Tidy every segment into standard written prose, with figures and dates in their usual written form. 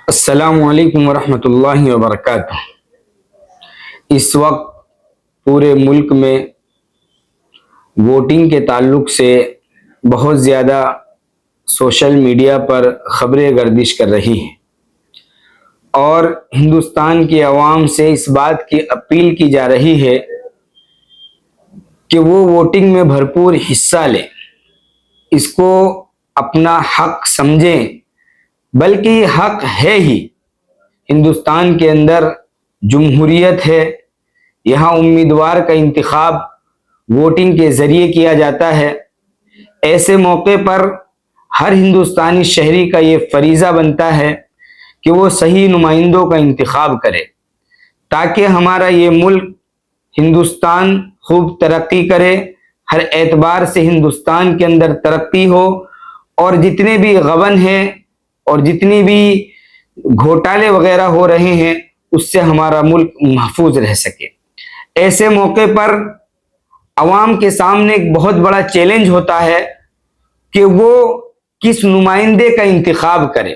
السلام علیکم ورحمۃ اللہ وبرکاتہ۔ اس وقت پورے ملک میں ووٹنگ کے تعلق سے بہت زیادہ سوشل میڈیا پر خبریں گردش کر رہی ہیں اور ہندوستان کی عوام سے اس بات کی اپیل کی جا رہی ہے کہ وہ ووٹنگ میں بھرپور حصہ لیں، اس کو اپنا حق سمجھیں، بلکہ یہ حق ہے ہی۔ ہندوستان کے اندر جمہوریت ہے، یہاں امیدوار کا انتخاب ووٹنگ کے ذریعے کیا جاتا ہے۔ ایسے موقع پر ہر ہندوستانی شہری کا یہ فریضہ بنتا ہے کہ وہ صحیح نمائندوں کا انتخاب کرے تاکہ ہمارا یہ ملک ہندوستان خوب ترقی کرے، ہر اعتبار سے ہندوستان کے اندر ترقی ہو اور جتنے بھی غبن ہیں اور جتنی بھی گھوٹالے وغیرہ ہو رہے ہیں اس سے ہمارا ملک محفوظ رہ سکے۔ ایسے موقع پر عوام کے سامنے ایک بہت بڑا چیلنج ہوتا ہے کہ وہ کس نمائندے کا انتخاب کرے،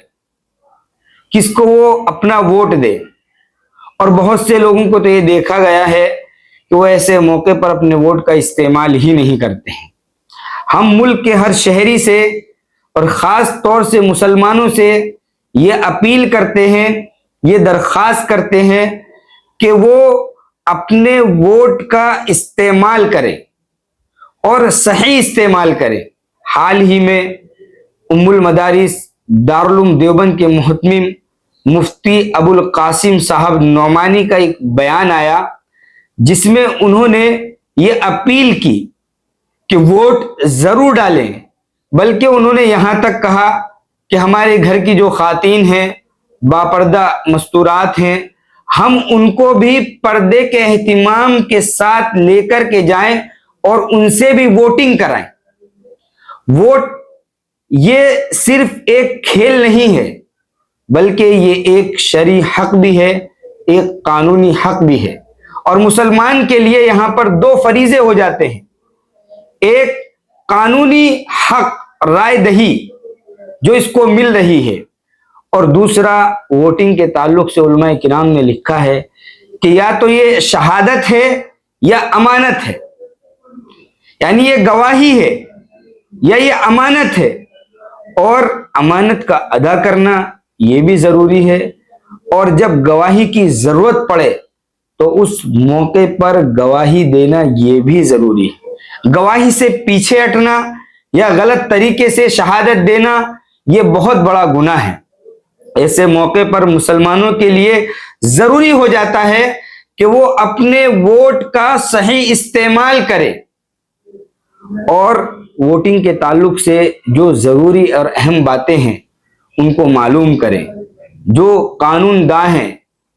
کس کو وہ اپنا ووٹ دے، اور بہت سے لوگوں کو تو یہ دیکھا گیا ہے کہ وہ ایسے موقع پر اپنے ووٹ کا استعمال ہی نہیں کرتے ہیں۔ ہم ملک کے ہر شہری سے اور خاص طور سے مسلمانوں سے یہ اپیل کرتے ہیں، یہ درخواست کرتے ہیں کہ وہ اپنے ووٹ کا استعمال کریں اور صحیح استعمال کریں۔ حال ہی میں ام المدارس دارالعلوم دیوبند کے محتمم مفتی ابو القاسم صاحب نعمانی کا ایک بیان آیا جس میں انہوں نے یہ اپیل کی کہ ووٹ ضرور ڈالیں، بلکہ انہوں نے یہاں تک کہا کہ ہمارے گھر کی جو خواتین ہیں، باپردہ مستورات ہیں، ہم ان کو بھی پردے کے اہتمام کے ساتھ لے کر کے جائیں اور ان سے بھی ووٹنگ کرائیں۔ ووٹ یہ صرف ایک کھیل نہیں ہے بلکہ یہ ایک شرعی حق بھی ہے، ایک قانونی حق بھی ہے، اور مسلمان کے لیے یہاں پر دو فریضے ہو جاتے ہیں، ایک قانونی حق رائے دہی جو اس کو مل رہی ہے، اور دوسرا ووٹنگ کے تعلق سے علماء کرام نے لکھا ہے کہ یا تو یہ شہادت ہے یا امانت ہے، یعنی یہ گواہی ہے یا یہ امانت ہے، اور امانت کا ادا کرنا یہ بھی ضروری ہے، اور جب گواہی کی ضرورت پڑے تو اس موقع پر گواہی دینا یہ بھی ضروری ہے۔ گواہی سے پیچھے ہٹنا یا غلط طریقے سے شہادت دینا یہ بہت بڑا گناہ ہے۔ ایسے موقع پر مسلمانوں کے لیے ضروری ہو جاتا ہے کہ وہ اپنے ووٹ کا صحیح استعمال کرے اور ووٹنگ کے تعلق سے جو ضروری اور اہم باتیں ہیں ان کو معلوم کریں، جو قانون داں ہیں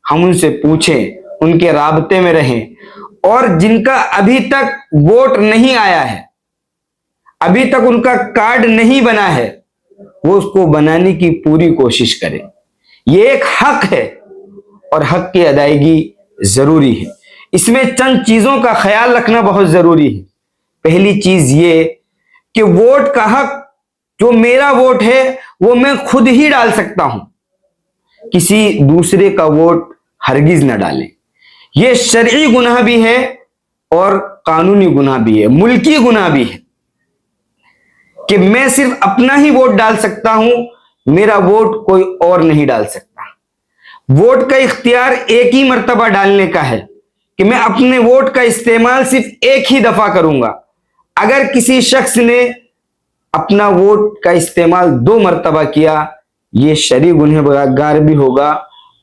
ہم ان سے پوچھیں، ان کے رابطے میں رہیں، اور جن کا ابھی تک ووٹ نہیں آیا ہے، ابھی تک ان کا کارڈ نہیں بنا ہے، وہ اس کو بنانے کی پوری کوشش کریں۔ یہ ایک حق ہے اور حق کی ادائیگی ضروری ہے۔ اس میں چند چیزوں کا خیال رکھنا بہت ضروری ہے۔ پہلی چیز یہ کہ ووٹ کا حق، جو میرا ووٹ ہے وہ میں خود ہی ڈال سکتا ہوں، کسی دوسرے کا ووٹ ہرگز نہ ڈالیں۔ یہ شرعی گناہ بھی ہے اور قانونی گناہ بھی ہے، ملکی گناہ بھی ہے کہ میں صرف اپنا ہی ووٹ ڈال سکتا ہوں، میرا ووٹ کوئی اور نہیں ڈال سکتا۔ ووٹ کا اختیار ایک ہی مرتبہ ڈالنے کا ہے کہ میں اپنے ووٹ کا استعمال صرف ایک ہی دفعہ کروں گا۔ اگر کسی شخص نے اپنا ووٹ کا استعمال 2 مرتبہ کیا، یہ شرعی گنہگار گار بھی ہوگا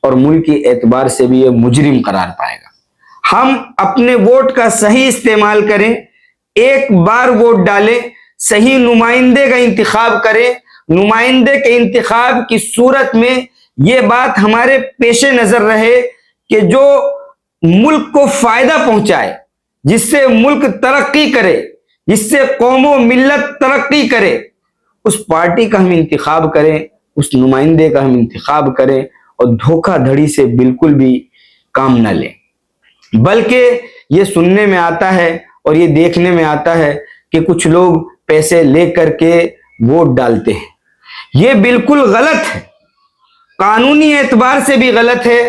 اور ملکی اعتبار سے بھی یہ مجرم قرار پائے گا۔ ہم اپنے ووٹ کا صحیح استعمال کریں، ایک بار ووٹ ڈالیں، صحیح نمائندے کا انتخاب کریں۔ نمائندے کے انتخاب کی صورت میں یہ بات ہمارے پیش نظر رہے کہ جو ملک کو فائدہ پہنچائے، جس سے ملک ترقی کرے، جس سے قوم و ملت ترقی کرے، اس پارٹی کا ہم انتخاب کریں، اس نمائندے کا ہم انتخاب کریں، اور دھوکہ دھڑی سے بالکل بھی کام نہ لیں۔ بلکہ یہ سننے میں آتا ہے اور یہ دیکھنے میں آتا ہے کہ کچھ لوگ پیسے لے کر کے ووٹ ڈالتے ہیں. یہ بالکل غلط ہے، قانونی اعتبار سے بھی غلط ہے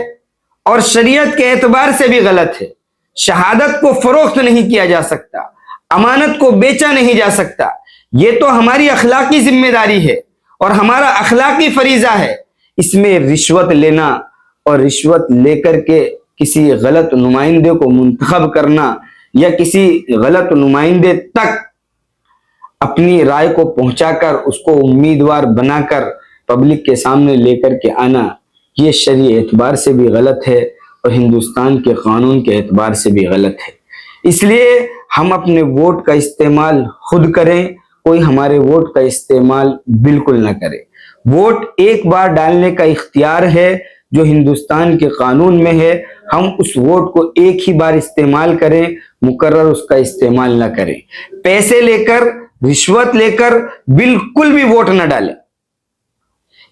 اور شریعت کے اعتبار سے بھی غلط ہے. شہادت کو فروخت نہیں کیا جا سکتا، امانت کو بیچا نہیں جا سکتا. یہ تو ہماری اخلاقی ذمہ داری ہے اور ہمارا اخلاقی فریضہ ہے. اس میں رشوت لینا اور رشوت لے کر کے کسی غلط نمائندے کو منتخب کرنا یا کسی غلط نمائندے تک اپنی رائے کو پہنچا کر اس کو امیدوار بنا کر پبلک کے سامنے لے کر کے آنا، یہ شرعی اعتبار سے بھی غلط ہے اور ہندوستان کے قانون کے اعتبار سے بھی غلط ہے. اس لیے ہم اپنے ووٹ کا استعمال خود کریں، کوئی ہمارے ووٹ کا استعمال بالکل نہ کرے. ووٹ ایک بار ڈالنے کا اختیار ہے جو ہندوستان کے قانون میں ہے. ہم اس ووٹ کو ایک ہی بار استعمال کریں، مقرر اس کا استعمال نہ کریں. پیسے لے کر، رشوت لے کر بالکل بھی ووٹ نہ ڈالیں.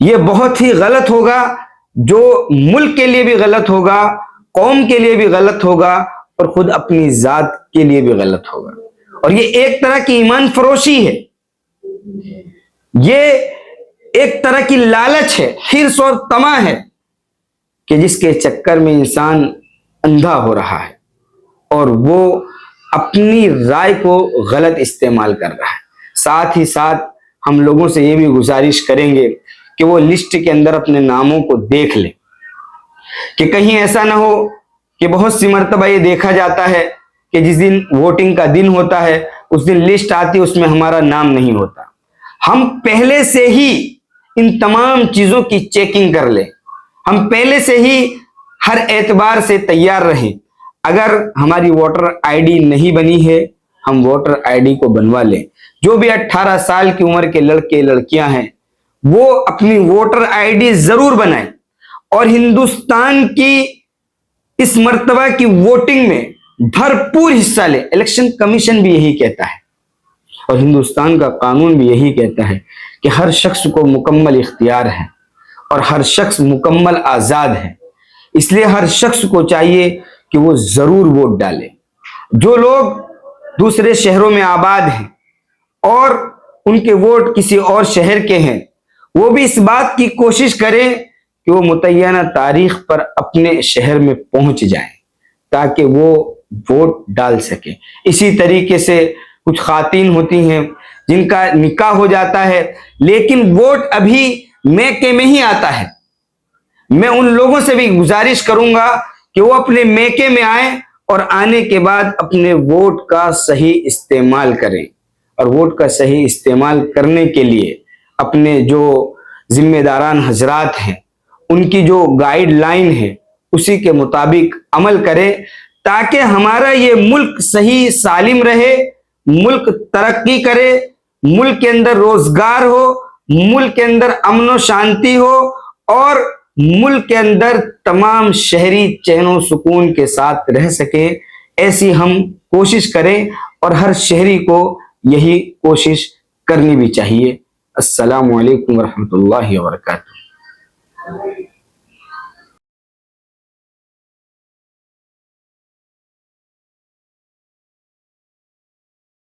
یہ بہت ہی غلط ہوگا، جو ملک کے لیے بھی غلط ہوگا، قوم کے لیے بھی غلط ہوگا اور خود اپنی ذات کے لیے بھی غلط ہوگا. اور یہ ایک طرح کی ایمان فروشی ہے، یہ ایک طرح کی لالچ ہے، حرص اور طمع ہے کہ جس کے چکر میں انسان اندھا ہو رہا ہے اور وہ اپنی رائے کو غلط استعمال کر رہا ہے. ساتھ ہی ساتھ ہم لوگوں سے یہ بھی گزارش کریں گے کہ وہ لسٹ کے اندر اپنے ناموں کو دیکھ لیں کہ کہیں ایسا نہ ہو کہ بہت سی مرتبہ یہ دیکھا جاتا ہے کہ جس دن ووٹنگ کا دن ہوتا ہے اس دن لسٹ آتی ہے، اس میں ہمارا نام نہیں ہوتا. ہم پہلے سے ہی ان تمام چیزوں کی چیکنگ کر لیں، ہم پہلے سے ہی ہر اعتبار سے تیار رہیں. اگر ہماری ووٹر آئی ڈی نہیں بنی ہے، ہم ووٹر آئی ڈی کو بنوا لیں. جو بھی 18 سال کی عمر کے لڑکے لڑکیاں ہیں وہ اپنی ووٹر آئی ڈی ضرور بنائیں اور ہندوستان کی اس مرتبہ کی ووٹنگ میں بھرپور حصہ لیں. الیکشن کمیشن بھی یہی کہتا ہے اور ہندوستان کا قانون بھی یہی کہتا ہے کہ ہر شخص کو مکمل اختیار ہے اور ہر شخص مکمل آزاد ہے. اس لیے ہر شخص کو چاہیے کہ وہ ضرور ووٹ ڈالے. جو لوگ دوسرے شہروں میں آباد ہیں اور ان کے ووٹ کسی اور شہر کے ہیں، وہ بھی اس بات کی کوشش کریں کہ وہ متعینہ تاریخ پر اپنے شہر میں پہنچ جائیں تاکہ وہ ووٹ ڈال سکیں. اسی طریقے سے کچھ خواتین ہوتی ہیں جن کا نکاح ہو جاتا ہے لیکن ووٹ ابھی میکے میں ہی آتا ہے. میں ان لوگوں سے بھی گزارش کروں گا کہ وہ اپنے میکے میں آئیں اور آنے کے بعد اپنے ووٹ کا صحیح استعمال کریں. اور ووٹ کا صحیح استعمال کرنے کے لیے اپنے جو ذمہ داران حضرات ہیں ان کی جو گائیڈ لائن ہے اسی کے مطابق عمل کریں تاکہ ہمارا یہ ملک صحیح سالم رہے، ملک ترقی کرے، ملک کے اندر روزگار ہو، ملک کے اندر امن و شانتی ہو اور ملک کے اندر تمام شہری چین و سکون کے ساتھ رہ سکیں. ایسی ہم کوشش کریں اور ہر شہری کو یہی کوشش کرنی بھی چاہیے. السلام علیکم ورحمۃ اللہ وبرکاتہ.